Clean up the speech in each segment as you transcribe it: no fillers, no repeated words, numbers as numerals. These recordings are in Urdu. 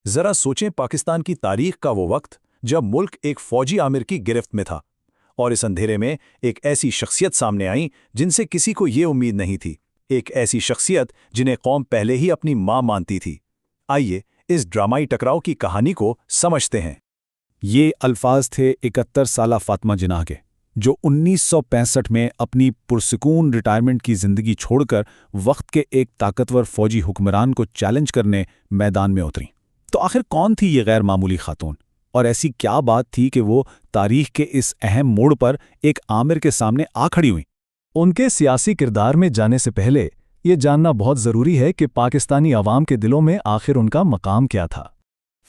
ذرا سوچیں پاکستان کی تاریخ کا وہ وقت جب ملک ایک فوجی آمر کی گرفت میں تھا، اور اس اندھیرے میں ایک ایسی شخصیت سامنے آئی جن سے کسی کو یہ امید نہیں تھی، ایک ایسی شخصیت جنہیں قوم پہلے ہی اپنی ماں مانتی تھی۔ آئیے اس ڈرامائی ٹکراؤ کی کہانی کو سمجھتے ہیں۔ یہ الفاظ تھے 71 سالہ فاطمہ جناح کے، جو 1965 میں اپنی پرسکون ریٹائرمنٹ کی زندگی چھوڑ کر وقت کے ایک طاقتور فوجی حکمران کو چیلنج کرنے میدان میں اتریں۔ تو آخر کون تھی یہ غیر معمولی خاتون، اور ایسی کیا بات تھی کہ وہ تاریخ کے اس اہم موڑ پر ایک آمر کے سامنے آ کھڑی ہوئیں؟ ان کے سیاسی کردار میں جانے سے پہلے یہ جاننا بہت ضروری ہے کہ پاکستانی عوام کے دلوں میں آخر ان کا مقام کیا تھا۔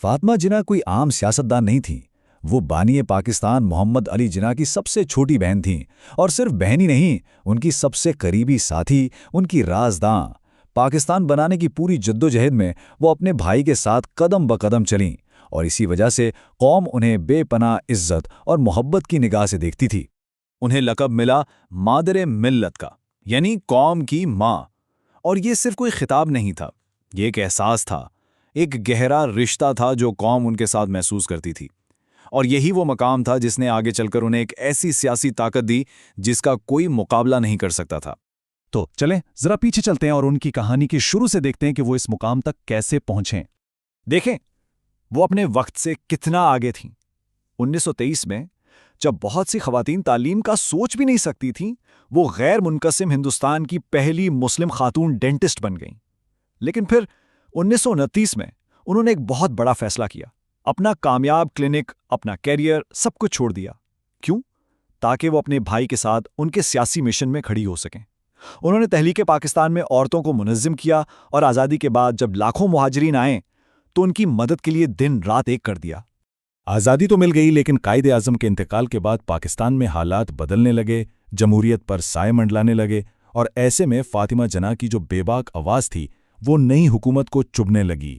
فاطمہ جناح کوئی عام سیاستدان نہیں تھیں، وہ بانی پاکستان محمد علی جناح کی سب سے چھوٹی بہن تھیں، اور صرف بہن ہی نہیں، ان کی سب سے قریبی ساتھی، ان کی رازداں۔ پاکستان بنانے کی پوری جدوجہد میں وہ اپنے بھائی کے ساتھ قدم بقدم چلیں، اور اسی وجہ سے قوم انہیں بے پناہ عزت اور محبت کی نگاہ سے دیکھتی تھی۔ انہیں لقب ملا مادر ملت کا، یعنی قوم کی ماں، اور یہ صرف کوئی خطاب نہیں تھا، یہ ایک احساس تھا، ایک گہرا رشتہ تھا جو قوم ان کے ساتھ محسوس کرتی تھی، اور یہی وہ مقام تھا جس نے آگے چل کر انہیں ایک ایسی سیاسی طاقت دی جس کا کوئی مقابلہ نہیں کر سکتا تھا۔ تو چلیں ذرا پیچھے چلتے ہیں اور ان کی کہانی کے شروع سے دیکھتے ہیں کہ وہ اس مقام تک کیسے پہنچیں۔ دیکھیں وہ اپنے وقت سے کتنا آگے تھیں۔ 1923 میں جب بہت سی خواتین تعلیم کا سوچ بھی نہیں سکتی تھیں، وہ غیر منقسم ہندوستان کی پہلی مسلم خاتون ڈینٹسٹ بن گئیں۔ لیکن پھر 1929 میں انہوں نے ایک بہت بڑا فیصلہ کیا، اپنا کامیاب کلینک، اپنا کیریئر، سب کچھ چھوڑ دیا۔ کیوں؟ تاکہ وہ اپنے بھائی کے ساتھ ان کے سیاسی مشن میں کھڑی ہو سکیں۔ انہوں نے تحریک پاکستان میں عورتوں کو منظم کیا، اور آزادی کے بعد جب لاکھوں مہاجرین آئے تو ان کی مدد کے لیے دن رات ایک کر دیا۔ آزادی تو مل گئی، لیکن قائد اعظم کے انتقال کے بعد پاکستان میں حالات بدلنے لگے، جمہوریت پر سائے منڈلانے لگے، اور ایسے میں فاطمہ جناح کی جو بے باک آواز تھی وہ نئی حکومت کو چبھنے لگی۔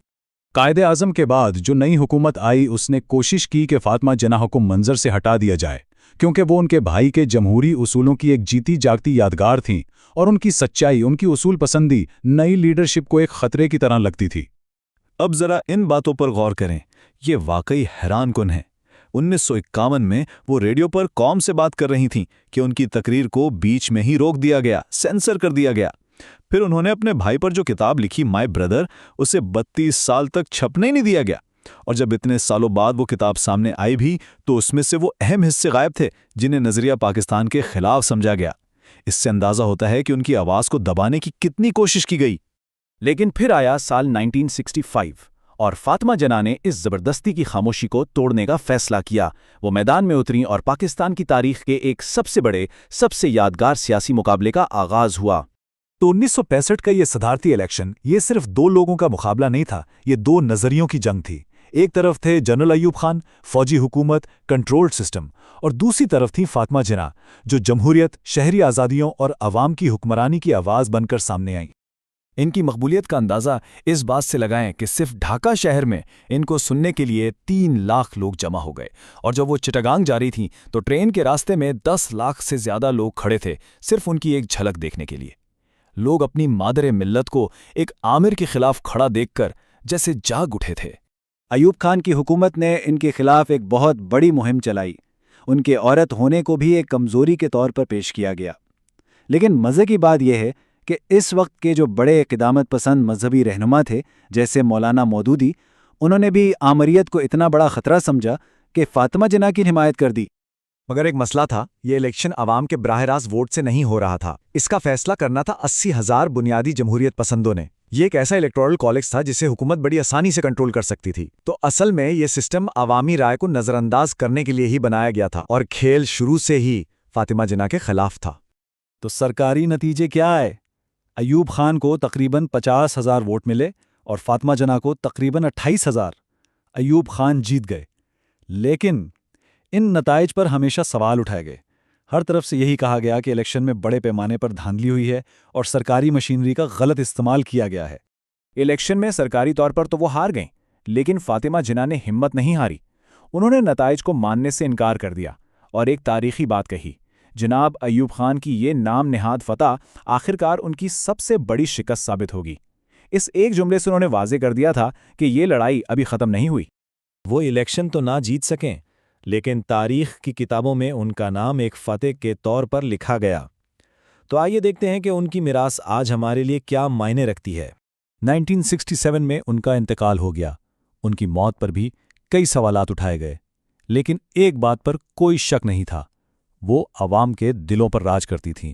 قائد اعظم کے بعد جو نئی حکومت آئی اس نے کوشش کی کہ فاطمہ جناح کو منظر سے ہٹا دیا جائے، کیونکہ وہ ان کے بھائی کے جمہوری اصولوں کی ایک جیتی جاگتی یادگار تھیں، اور ان کی سچائی، ان کی اصول پسندی نئی لیڈرشپ کو ایک خطرے کی طرح لگتی تھی۔ اب ذرا ان باتوں پر غور کریں، یہ واقعی حیران کن ہے۔ 1951 میں وہ ریڈیو پر قوم سے بات کر رہی تھیں کہ ان کی تقریر کو بیچ میں ہی روک دیا گیا، سینسر کر دیا گیا۔ پھر انہوں نے اپنے بھائی پر جو کتاب لکھی مائی بردر، اسے 32 سال تک چھپنے ہی نہیں دیا گیا، اور جب اتنے سالوں بعد وہ کتاب سامنے آئی بھی تو اس میں سے وہ اہم حصے غائب تھے جنہیں نظریہ پاکستان کے خلاف سمجھا گیا۔ اس سے اندازہ ہوتا ہے کہ ان کی آواز کو دبانے کی کتنی کوشش کی گئی۔ لیکن پھر آیا سال 1965 اور فاطمہ جناح نے اس زبردستی کی خاموشی کو توڑنے کا فیصلہ کیا۔ وہ میدان میں اتریں اور پاکستان کی تاریخ کے ایک سب سے بڑے، سب سے یادگار سیاسی مقابلے کا آغاز ہوا۔ تو 1965 کا یہ صدارتی الیکشن یہ صرف دو لوگوں کا مقابلہ نہیں تھا، یہ دو نظریوں کی جنگ تھی۔ ایک طرف تھے جنرل ایوب خان، فوجی حکومت، کنٹرولڈ سسٹم، اور دوسری طرف تھی فاطمہ جناح، جو جمہوریت، شہری آزادیوں اور عوام کی حکمرانی کی آواز بن کر سامنے آئیں۔ ان کی مقبولیت کا اندازہ اس بات سے لگائیں کہ صرف ڈھاکہ شہر میں ان کو سننے کے لیے 3 لاکھ لوگ جمع ہو گئے، اور جب وہ چٹاگانگ جا رہی تھیں تو ٹرین کے راستے میں 10 لاکھ سے زیادہ لوگ کھڑے تھے صرف ان کی ایک جھلک دیکھنے کے لیے۔ لوگ اپنی مادر ملت کو ایک آمر کے خلاف کھڑا دیکھ کر جیسے جاگ اٹھے تھے۔ ایوب خان کی حکومت نے ان کے خلاف ایک بہت بڑی مہم چلائی، ان کے عورت ہونے کو بھی ایک کمزوری کے طور پر پیش کیا گیا۔ لیکن مزے کی بات یہ ہے کہ اس وقت کے جو بڑے قدامت پسند مذہبی رہنما تھے جیسے مولانا مودودی، انہوں نے بھی آمریت کو اتنا بڑا خطرہ سمجھا کہ فاطمہ جناح کی حمایت کر دی۔ مگر ایک مسئلہ تھا، یہ الیکشن عوام کے براہ راست ووٹ سے نہیں ہو رہا تھا، اس کا فیصلہ کرنا تھا 80,000 بنیادی جمہوریت پسندوں نے۔ یہ ایک ایسا الیکٹورل کالج تھا جسے حکومت بڑی آسانی سے کنٹرول کر سکتی تھی۔ تو اصل میں یہ سسٹم عوامی رائے کو نظر انداز کرنے کے لیے ہی بنایا گیا تھا، اور کھیل شروع سے ہی فاطمہ جناح کے خلاف تھا۔ تو سرکاری نتیجے کیا ہے؟ ایوب خان کو تقریباً 50,000 ووٹ ملے اور فاطمہ جناح کو تقریباً 28,000۔ ایوب خان جیت گئے، لیکن ان نتائج پر ہمیشہ سوال اٹھائے گئے۔ ہر طرف سے یہی کہا گیا کہ الیکشن میں بڑے پیمانے پر دھاندلی ہوئی ہے اور سرکاری مشینری کا غلط استعمال کیا گیا ہے۔ الیکشن میں سرکاری طور پر تو وہ ہار گئیں، لیکن فاطمہ جناح نے ہمت نہیں ہاری۔ انہوں نے نتائج کو ماننے سے انکار کر دیا اور ایک تاریخی بات کہی۔ جناب ایوب خان کی یہ نام نہاد فتح آخرکار ان کی سب سے بڑی شکست ثابت ہوگی۔ اس ایک جملے سے انہوں نے واضح کر دیا تھا کہ یہ لڑائی ابھی ختم نہیں ہوئی۔ وہ الیکشن تو نہ جیت سکیں، لیکن تاریخ کی کتابوں میں ان کا نام ایک فتح کے طور پر لکھا گیا۔ تو آئیے دیکھتے ہیں کہ ان کی میراث آج ہمارے لیے کیا معنی رکھتی ہے۔ 1967 میں ان کا انتقال ہو گیا۔ ان کی موت پر بھی کئی سوالات اٹھائے گئے، لیکن ایک بات پر کوئی شک نہیں تھا، وہ عوام کے دلوں پر راج کرتی تھیں۔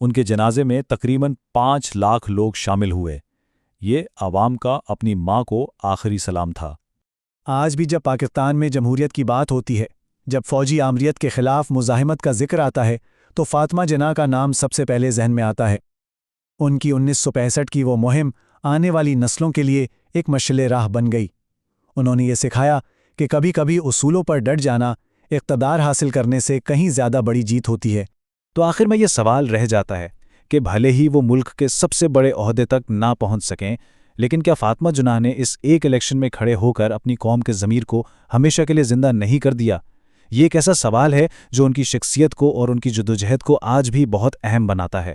ان کے جنازے میں تقریباً 5 لاکھ لوگ شامل ہوئے۔ یہ عوام کا اپنی ماں کو آخری سلام تھا۔ آج بھی جب پاکستان میں جمہوریت کی بات ہوتی ہے، جب فوجی آمریت کے خلاف مزاحمت کا ذکر آتا ہے، تو فاطمہ جناح کا نام سب سے پہلے ذہن میں آتا ہے۔ ان کی 1965 کی وہ مہم آنے والی نسلوں کے لیے ایک مشعل راہ بن گئی۔ انہوں نے یہ سکھایا کہ کبھی کبھی اصولوں پر ڈٹ جانا اقتدار حاصل کرنے سے کہیں زیادہ بڑی جیت ہوتی ہے۔ تو آخر میں یہ سوال رہ جاتا ہے کہ بھلے ہی وہ ملک کے سب سے بڑے عہدے تک نہ پہنچ سکیں، لیکن کیا فاطمہ جناح نے اس ایک الیکشن میں کھڑے ہو کر اپنی قوم کے ضمیر کو ہمیشہ کے لیے زندہ نہیں کر دیا؟ یہ ایک ایسا سوال ہے جو ان کی شخصیت کو اور ان کی جدوجہد کو آج بھی بہت اہم بناتا ہے۔